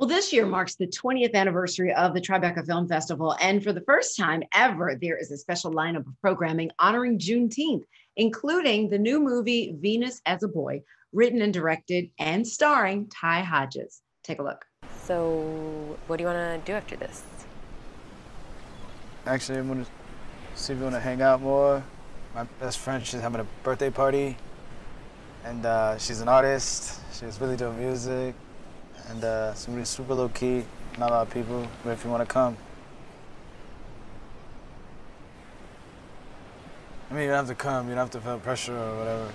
Well, this year marks the 20th anniversary of the Tribeca Film Festival. And for the first time ever, there is a special lineup of programming honoring Juneteenth, including the new movie Venus as a Boy, written and directed and starring Ty Hodges. Take a look. So what do you want to do after this? Actually, I'm going to see if we want to hang out more. My best friend, she's having a birthday party. And she's an artist. She's really doing music. And somebody super low key, not a lot of people, but if you want to come. I mean, you don't have to come, you don't have to feel pressure or whatever.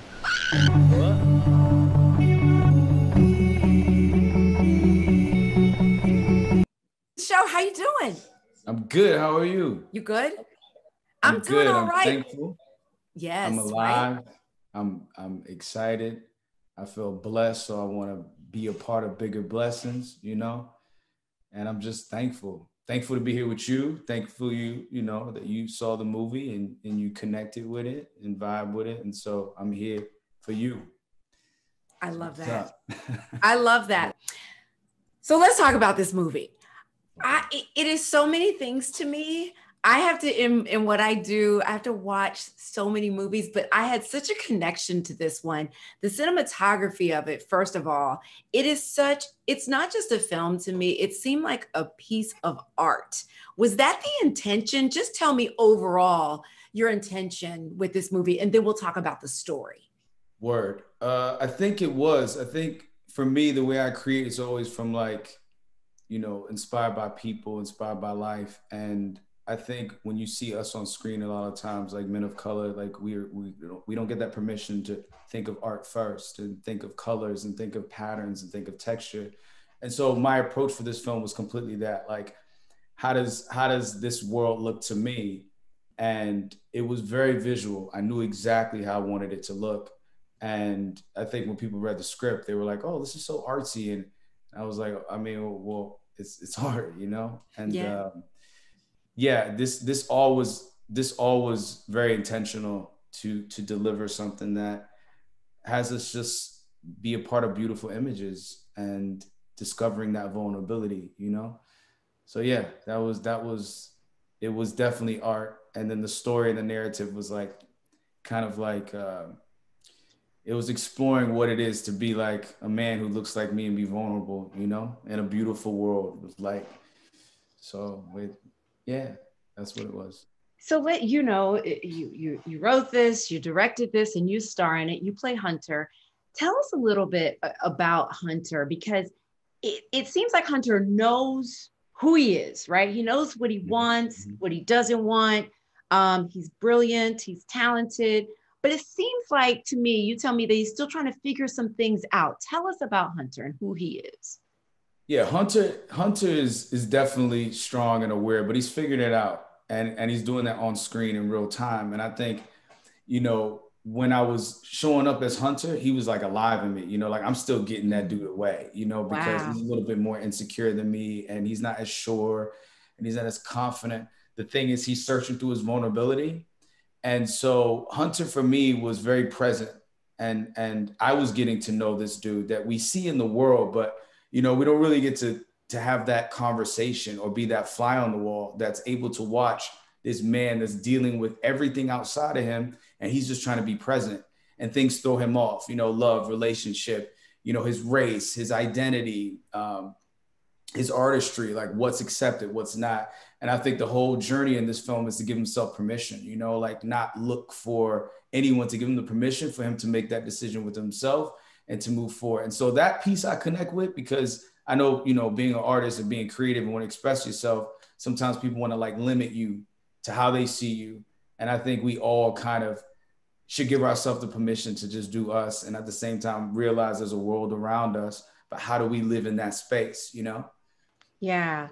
Show, how you doing? I'm good, how are you? You good? I'm doing good. all I'm right. thankful. Yes, I'm alive. right? I'm excited. I feel blessed, so I want to be a part of bigger blessings, you know? And I'm just thankful. Thankful to be here with you. Thankful you know, that you saw the movie and you connected with it and vibe with it. And so I'm here for you. I love What's that. up? I love that. So let's talk about this movie. It is so many things to me. I have to, in what I do, I have to watch so many movies, but I had such a connection to this one. The cinematography of it, first of all, it's not just a film to me. It seemed like a piece of art. Was that the intention? Just tell me overall your intention with this movie, and then we'll talk about the story. Word. I think it was. I think for me, the way I create is always from like, you know, inspired by people, inspired by life. And I think when you see us on screen, a lot of times, like men of color, like we don't get that permission to think of art first and think of colors and think of patterns and think of texture. And so my approach for this film was completely that, like, how does this world look to me? And it was very visual. I knew exactly how I wanted it to look. And I think when people read the script, they were like, oh, this is so artsy. And I was like, I mean, well, it's art, you know? And yeah, this all was very intentional to deliver something that has us just be a part of beautiful images and discovering that vulnerability, you know? So yeah, it was definitely art. And then the story and the narrative was like, kind of like, it was exploring what it is to be like a man who looks like me and be vulnerable, you know, in a beautiful world. It was like, so yeah, that's what it was. So you wrote this, you directed this, and you star in it. You play Hunter. Tell us a little bit about Hunter, because it seems like Hunter knows who he is, right? He knows what he wants, what he doesn't want. He's brilliant, he's talented, but it seems like to me, you tell me that he's still trying to figure some things out. Tell us about Hunter and who he is. Yeah, Hunter is definitely strong and aware, but he's figured it out. And he's doing that on screen in real time. And I think, you know, when I was showing up as Hunter, he was like alive in me, you know, like I'm still getting that dude away, you know, because he's a little bit more insecure than me and he's not as sure and he's not as confident. The thing is, he's searching through his vulnerability. And so Hunter for me was very present. And I was getting to know this dude that we see in the world, but, you know, we don't really get to have that conversation or be that fly on the wall that's able to watch this man that's dealing with everything outside of him. And he's just trying to be present and things throw him off, you know, love, relationship, you know, his race, his identity, his artistry, like what's accepted, what's not. And I think the whole journey in this film is to give himself permission, you know, like not look for anyone to give him the permission for him to make that decision with himself and to move forward. And so that piece I connect with because I know, you know, being an artist and being creative and want to express yourself, sometimes people want to like limit you to how they see you. And I think we all kind of should give ourselves the permission to just do us. And at the same time, realize there's a world around us, but how do we live in that space, you know? Yeah.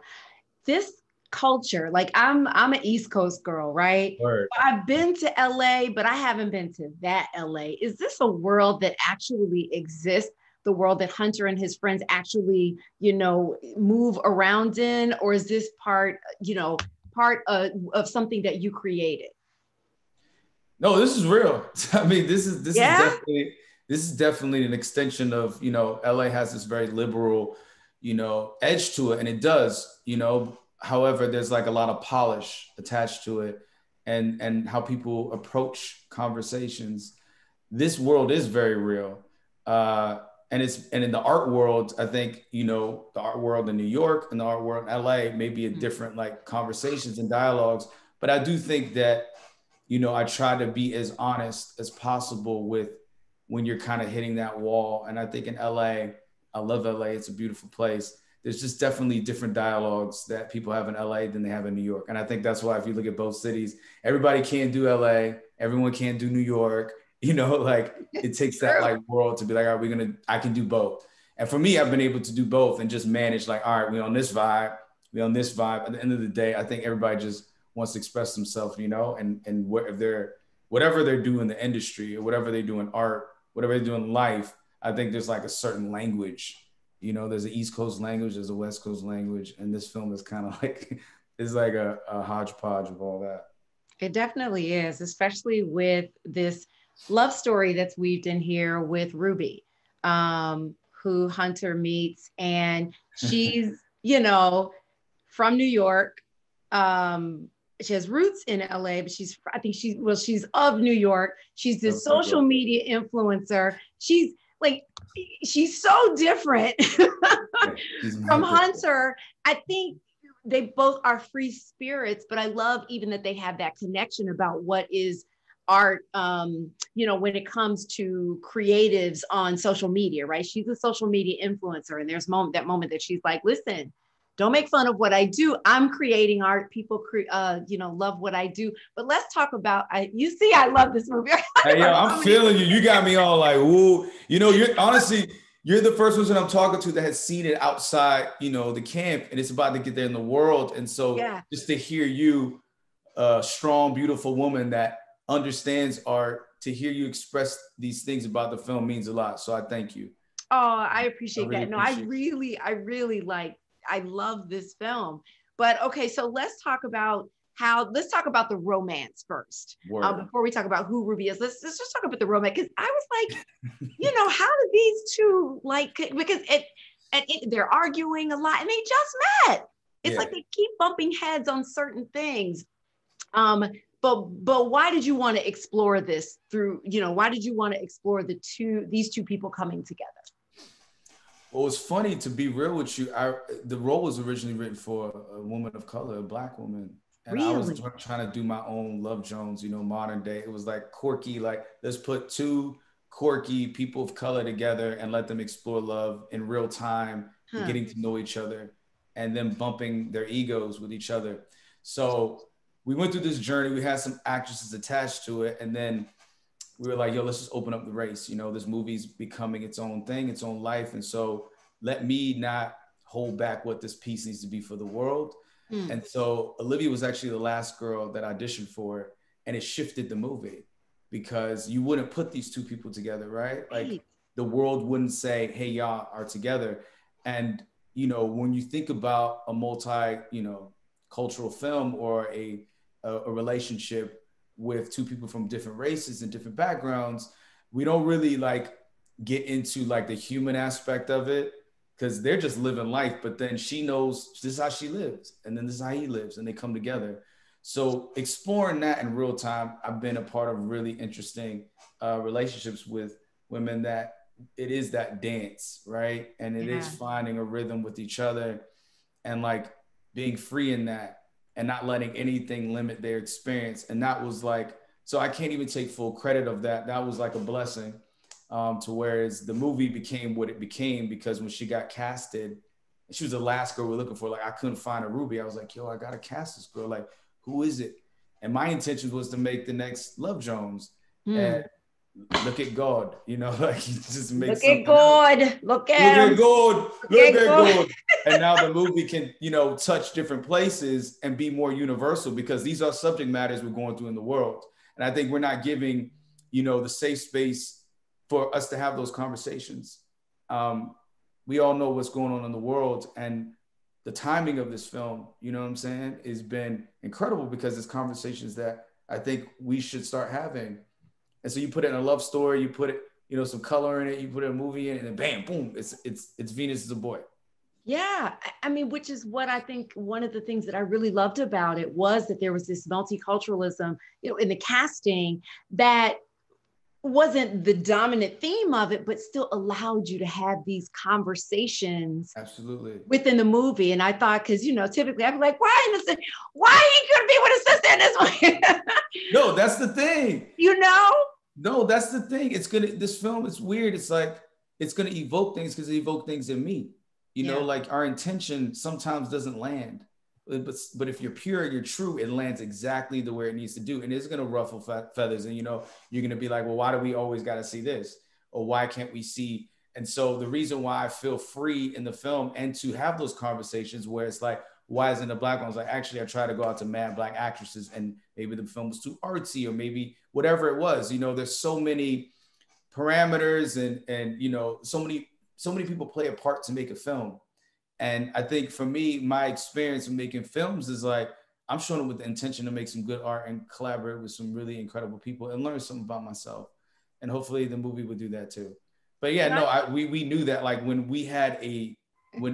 This culture, like I'm an East Coast girl, right? Word. I've been to LA, but I haven't been to that LA. Is this a world that actually exists? The world that Hunter and his friends actually, you know, move around in? Or is this part of something that you created? No, this is real. I mean, this is definitely an extension of, you know, LA has this very liberal, edge to it, and it does, however, there's like a lot of polish attached to it, and how people approach conversations. This world is very real. And in the art world, I think, the art world in New York and the art world in LA may be a different like conversations and dialogues. But I do think that, I try to be as honest as possible with when you're kind of hitting that wall. And I think in LA, I love LA. It's a beautiful place. There's just definitely different dialogues that people have in LA than they have in New York. And I think that's why if you look at both cities, everybody can't do LA. Everyone can't do New York. Like it takes that like world to be like, all right, I can do both. And for me, I've been able to do both and just manage like, all right, we on this vibe. At the end of the day, I think everybody just wants to express themselves, and whatever they're doing in the industry or whatever they do in art, whatever they do in life, I think there's like a certain language, there's an East Coast language, there's a West Coast language. And this film is kind of like, it's like a hodgepodge of all that. It definitely is, especially with this love story that's weaved in here with Ruby, who Hunter meets, and she's, from New York. She has roots in LA, but she's of New York. She's this social media influencer. She's so different from Hunter. I think they both are free spirits, but I love even that they have that connection about what is art, when it comes to creatives on social media, right? She's a social media influencer, and there's that moment that she's like, listen, don't make fun of what I do. I'm creating art. People, love what I do. But let's talk about, I love this movie. Hey, yo, I'm feeling you. You got me all like, woo. You're the first person I'm talking to that has seen it outside, the camp, and it's about to get there in the world. And so just to hear you, a strong, beautiful woman that understands art, to hear you express these things about the film means a lot. So I thank you. Oh, I appreciate that. No, I really I love this film. But okay, so let's talk about the romance first. Before we talk about who Ruby is, let's just talk about the romance. Because I was like, how do these two because they're arguing a lot and they just met. It's like they keep bumping heads on certain things. But why did you want to explore this why did you want to explore these two people coming together? Well, it's funny, to be real with you. The role was originally written for a woman of color, a Black woman. And really? I was trying to do my own Love Jones, modern day. It was like quirky, like let's put two quirky people of color together and let them explore love in real time, getting to know each other, and then bumping their egos with each other. So we went through this journey. We had some actresses attached to it. And then we were like, yo, let's just open up the race. This movie's becoming its own thing, its own life. And so let me not hold back what this piece needs to be for the world. And so Olivia was actually the last girl that auditioned for it. And it shifted the movie because you wouldn't put these two people together, right? Like the world wouldn't say, hey, y'all are together. And, when you think about a cultural film or a relationship with two people from different races and different backgrounds, we don't really get into the human aspect of it because they're just living life. But then she knows this is how she lives, and then this is how he lives, and they come together. So exploring that in real time, I've been a part of really interesting relationships with women that it is that dance, right? And it is finding a rhythm with each other and being free in that, and not letting anything limit their experience. And that was so I can't even take full credit of that. That was a blessing, to whereas the movie became what it became because when she got casted, she was the last girl we were looking for. I couldn't find a Ruby. I was like, yo, I gotta cast this girl. Who is it? And my intention was to make the next Love Jones. And look at God, he just makes look at God. Look at God. Look at God. And now the movie can, touch different places and be more universal because these are subject matters we're going through in the world. And I think we're not giving, the safe space for us to have those conversations. We all know what's going on in the world, and the timing of this film, has been incredible because it's conversations that I think we should start having. And so you put it in a love story, you put it, some color in it, you put a movie in it, and then bam, boom, it's Venus is a boy. Yeah, I mean, which is what I think one of the things that I really loved about it was that there was this multiculturalism, in the casting that wasn't the dominant theme of it, but still allowed you to have these conversations Absolutely. within the movie. And I thought, because typically I'd be like, why he gonna be with his sister in this one? No, that's the thing. No, that's the thing. This film is weird. It's like, it's gonna evoke things because it evoked things in me. Like our intention sometimes doesn't land. But if you're pure and you're true, it lands exactly the way it needs to do. And it's going to ruffle feathers. And, you're going to be like, well, why do we always got to see this? Or why can't we see? And so the reason why I feel free in the film and to have those conversations where it's like, why isn't a Black one? I was like, actually, I try to go out to mad Black actresses and maybe the film was too artsy or maybe whatever it was. There's so many parameters and so many people play a part to make a film. And I think for me, my experience of making films is like, I'm showing it with the intention to make some good art and collaborate with some really incredible people and learn something about myself. And hopefully the movie would do that too. But we knew that, like, when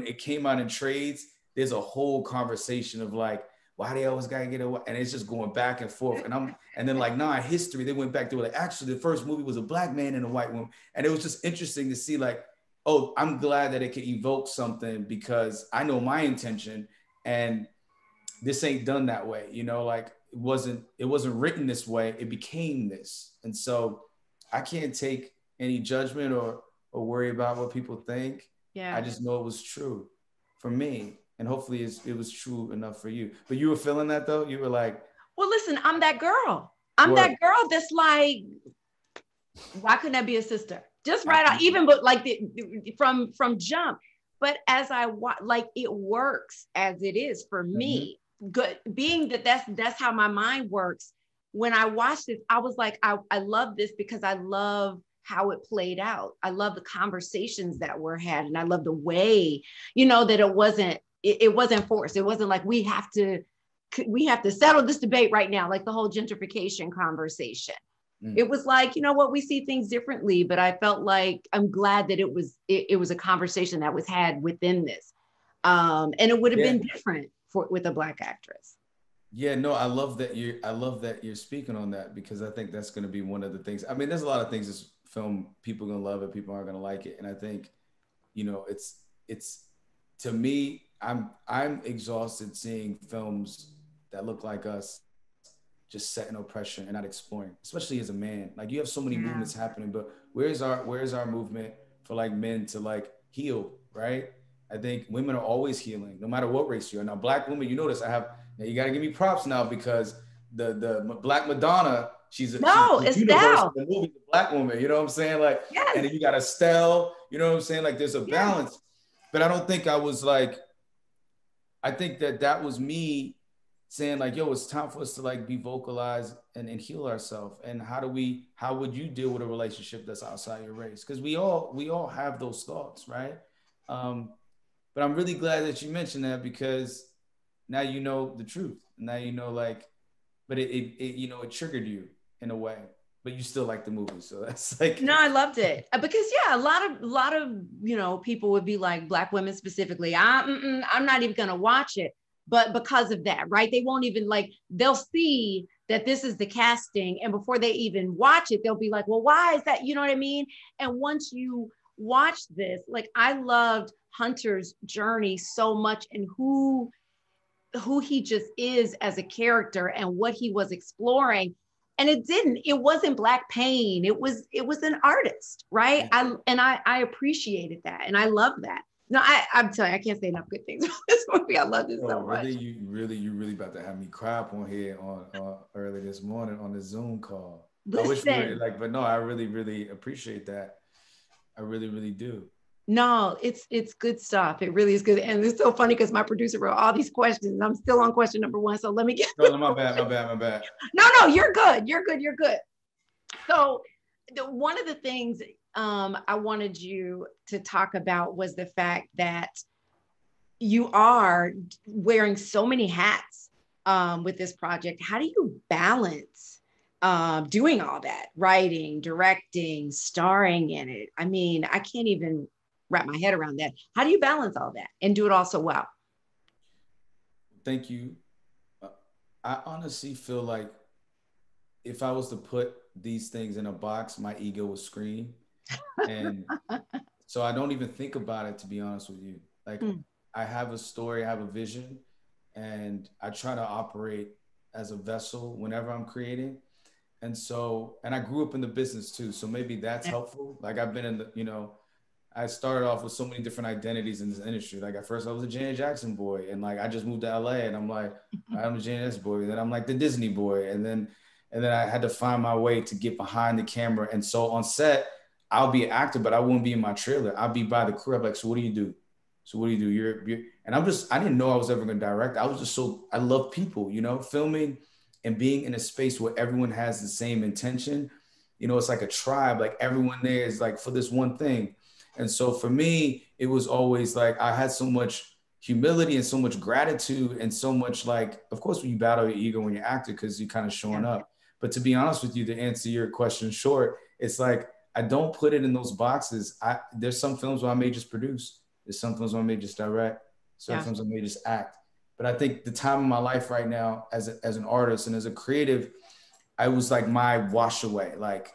it came out in trades, there's a whole conversation of like, why they always gotta get away? And it's just going back and forth. And then like, history, they went back to like, actually the first movie was a Black man and a white woman. And it was just interesting to see like, oh, I'm glad that it could evoke something because I know my intention and this ain't done that way. Like it wasn't written this way. It became this. And so I can't take any judgment or worry about what people think. Yeah. I just know it was true for me. And hopefully it was true enough for you. But you were feeling that though? You were like, well, listen, I'm that girl. That girl that's like, why couldn't that be a sister? Just right out, even but like from jump. But as I like, it works as it is for me. Good, being that's how my mind works. When I watched it, I was like, I love this because I love how it played out. I love the conversations that were had, and I love the way, that it wasn't forced. It wasn't like we have to settle this debate right now, like the whole gentrification conversation. It was like, we see things differently, but I felt like I'm glad that it was a conversation that was had within this. And it would have been different with a Black actress. Yeah, no, I love that you're speaking on that because I think that's going to be one of the things. I mean, there's a lot of things this film, people are going to love it, people aren't going to like it. And I think, it's to me, I'm exhausted seeing films that look like us just set in oppression and not exploring, especially as a man. Like you have so many movements happening, but where's our movement for like men to like heal, right? I think women are always healing, no matter what race you are. Now, Black women, you notice you got to give me props now because the Black Madonna, she's it's universe in the movie, the Black woman, you know what I'm saying? Like, and then you got Estelle, you know what I'm saying? Like there's a balance, but I don't think I think that was me saying like, yo, it's time for us to like be vocalized and heal ourselves. And how would you deal with a relationship that's outside your race? Because we all have those thoughts, right? But I'm really glad that you mentioned that because now you know the truth. Now you know like, but it triggered you in a way, but you still like the movie. So that's like. No, I loved it because a lot of people would be like Black women specifically. I'm not even gonna watch it. But because of that, right? They won't even they'll see that this is the casting. And before they even watch it, they'll be like, well, why is that? You know what I mean? And once you watch this, like I loved Hunter's journey so much and who he just is as a character and what he was exploring. And it wasn't Black pain. It was an artist, right? I appreciated that. And I love that. No, I'm telling you, I can't say enough good things about this movie. I love this so much. You really about to have me cry up on here on early this morning on the Zoom call. Listen. I wish we were but no, I really appreciate that. I really do. No, it's good stuff. It really is good. And it's so funny because my producer wrote all these questions and I'm still on question number 1. So let me get. No, my bad. No, you're good. You're good. So one of the things I wanted you to talk about was the fact that you are wearing so many hats with this project. How do you balance doing all that, writing, directing, starring in it? I mean, I can't even wrap my head around that. How do you balance all that and do it all so well? Thank you. I honestly feel like if I was to put these things in a box, my ego would scream. And so I don't even think about it, to be honest with you. Like, I have a story, I have a vision, and I try to operate as a vessel whenever I'm creating. And so, and I grew up in the business too. So maybe that's helpful. Like I've been in the, I started off with so many different identities in this industry. Like at first I was a Janet Jackson boy, and like I just moved to LA and I'm like, I'm a Janet Jackson boy. And then I'm like the Disney boy. And then I had to find my way to get behind the camera. And so on set, I'll be an actor, but I won't be in my trailer. I'll be by the crew. I'm like, so what do you do? So what do you do? You're and I didn't know I was ever going to direct. I was just I love people, filming and being in a space where everyone has the same intention. It's like a tribe, like everyone there is like for this one thing. And so for me, it was always like, I had so much humility and so much gratitude and so much like, of course, when you battle your ego when you're acting, because you're kind of showing up. But to be honest with you, to answer your question short, it's like, I don't put it in those boxes. There's some films where I may just produce. There's some films where I may just direct. Certain films I may just act. But I think the time of my life right now as an artist and as a creative, I was like my wash away. Like,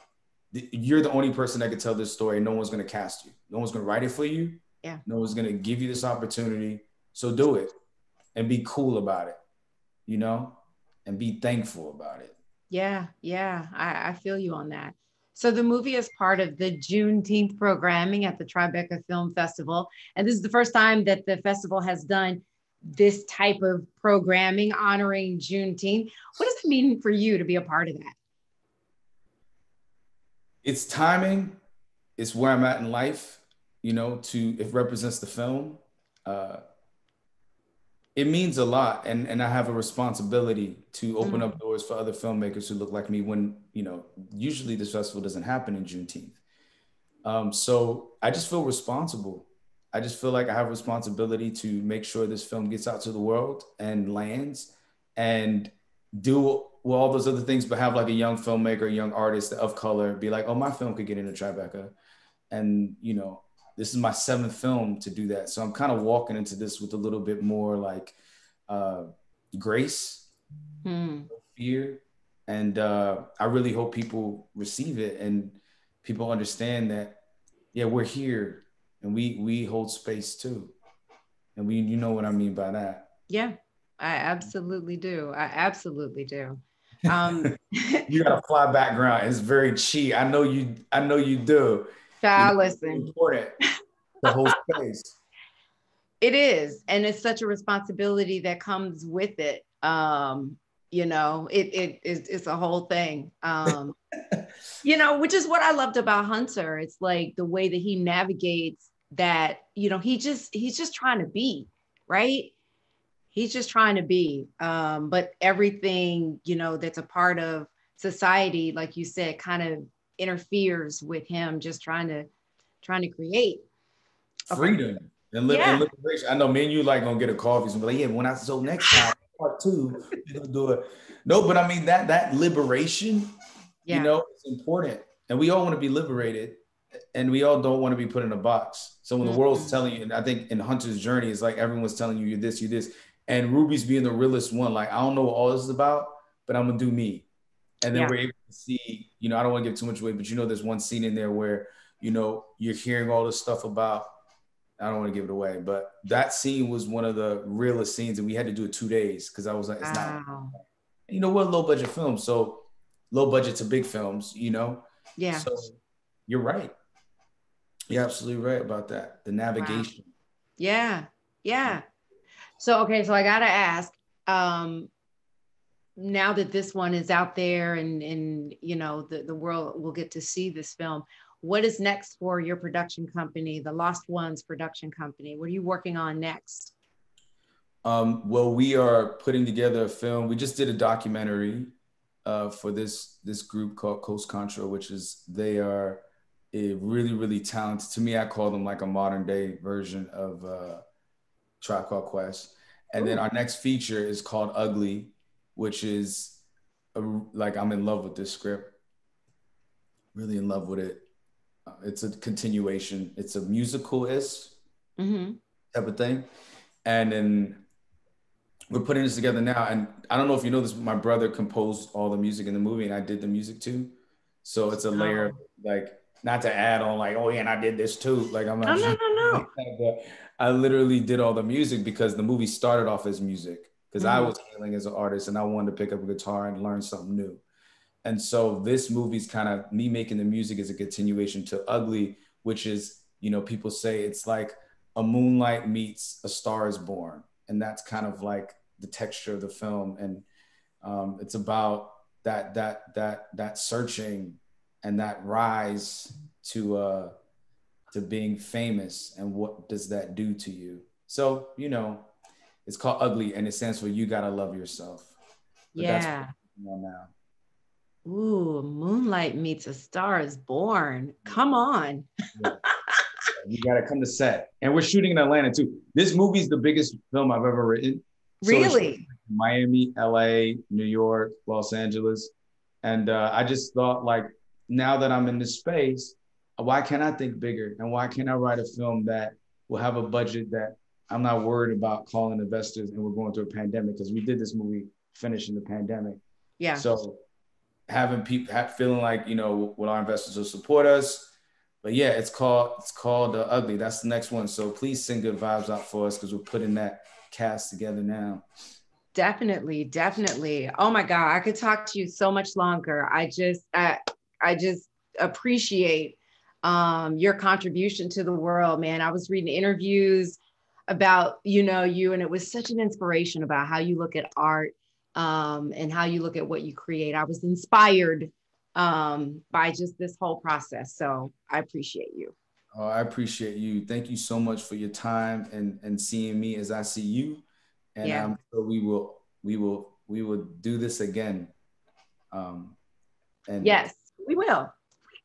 you're the only person that could tell this story. No one's going to cast you. No one's going to write it for you. Yeah. No one's going to give you this opportunity. So do it and be cool about it, and be thankful about it. Yeah. Yeah. I feel you on that. So the movie is part of the Juneteenth programming at the Tribeca Film Festival. And this is the first time that the festival has done this type of programming honoring Juneteenth. What does it mean for you to be a part of that? It's timing. It's where I'm at in life, it represents the film. It means a lot. And I have a responsibility to open up doors for other filmmakers who look like me when, usually this festival doesn't happen in Juneteenth. So I just feel responsible. I just feel like I have a responsibility to make sure this film gets out to the world and lands and do all those other things, but have like a young filmmaker, a young artist of color be like, oh, my film could get into Tribeca. And, this is my 7th film to do that. So I'm kind of walking into this with a little bit more like grace, fear. And I really hope people receive it and people understand that, we're here and we hold space too. And you know what I mean by that. Yeah, I absolutely do. I absolutely do. You got a fly background. It's very cheap. I know you do. Listen. It's important. The whole space. It is. And it's such a responsibility that comes with it. It's a whole thing. Which is what I loved about Hunter. It's like the way that he navigates that, he's just trying to be, right? He's just trying to be. But everything, that's a part of society, like you said, kind of interferes with him just trying to create. Freedom and liberation. I know me and you like gonna get a coffee and be like, when next time, part 2, we're gonna do it. No, but I mean that liberation, it's important. And we all want to be liberated and we all don't want to be put in a box. So when the world's telling you, and I think in Hunter's journey, it's like everyone's telling you you're this. And Ruby's being the realest one. Like, I don't know what all this is about, but I'm gonna do me. And then we're able to see, I don't want to give too much away, but there's one scene in there where, you're hearing all this stuff about, I don't want to give it away, but that scene was one of the realest scenes, and we had to do it 2 days because I was like, it's not, we're a low budget film, so low budget to big films, Yeah. So you're right. You're absolutely right about that. The navigation. Wow. Yeah. So, okay. So I got to ask, now that this one is out there and the world will get to see this film, what is next for your production company, the Lost Ones production company? What are you working on next? Well, we are putting together a film. We just did a documentary for this group called Coast Contra, they are a really, really talented, to me, I call them like a modern day version of Tribe Called Quest. And then our next feature is called Ugly, which is I'm in love with this script, really in love with it. It's a continuation. It's a musical-ish Mm-hmm. type of thing. And then we're putting this together now. And I don't know if you know this, but my brother composed all the music in the movie and I did the music too. So it's a layer of, Oh. like, not to add on like, oh yeah, and I did this too. Like I'm No, not no, trying to no, be no. like that, but I literally did all the music because the movie started off as music because I Mm-hmm. was healing as an artist and I wanted to pick up a guitar and learn something new. And so this movie's kind of me making the music as a continuation to Ugly, which is, you know, people say it's like a Moonlight meets A Star is Born. And that's kind of like the texture of the film. And it's about that searching and that rise to being famous and what does that do to you. So, you know, it's called Ugly and it stands for You Gotta Love Yourself. But that's what Yeah. I'm on now. Ooh, Moonlight meets A Star is Born. Come on. Yeah. You got to come to set. And we're shooting in Atlanta too. This movie's the biggest film I've ever written. So it's Really? Miami, LA, New York, Los Angeles. And I just thought, like, now that I'm in this space, why can't I think bigger? And why can't I write a film that will have a budget that I'm not worried about calling investors and we're going through a pandemic? Because we did this movie finishing the pandemic. Yeah. So having people feeling like, you know, will our investors will support us? But yeah, it's called Ugly. That's the next one. So please send good vibes out for us because we're putting that cast together now. Definitely, definitely. Oh my God, I could talk to you so much longer. I just appreciate your contribution to the world, man. I was reading interviews about, you know, you, and it was such an inspiration about how you look at art and how you look at what you create. I was inspired by just this whole process. So I appreciate you. Oh, I appreciate you. Thank you so much for your time and seeing me as I see you. And Yeah. I'm sure we will do this again. And Yes, we will. yes,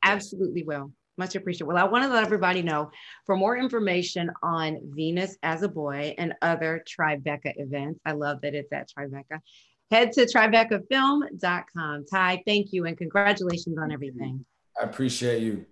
Absolutely will. Much appreciated. Well, I want to let everybody know for more information on Venus as a Boy and other Tribeca events. I love that it's at Tribeca. Head to tribecafilm.com. Ty, thank you and congratulations on everything. I appreciate you.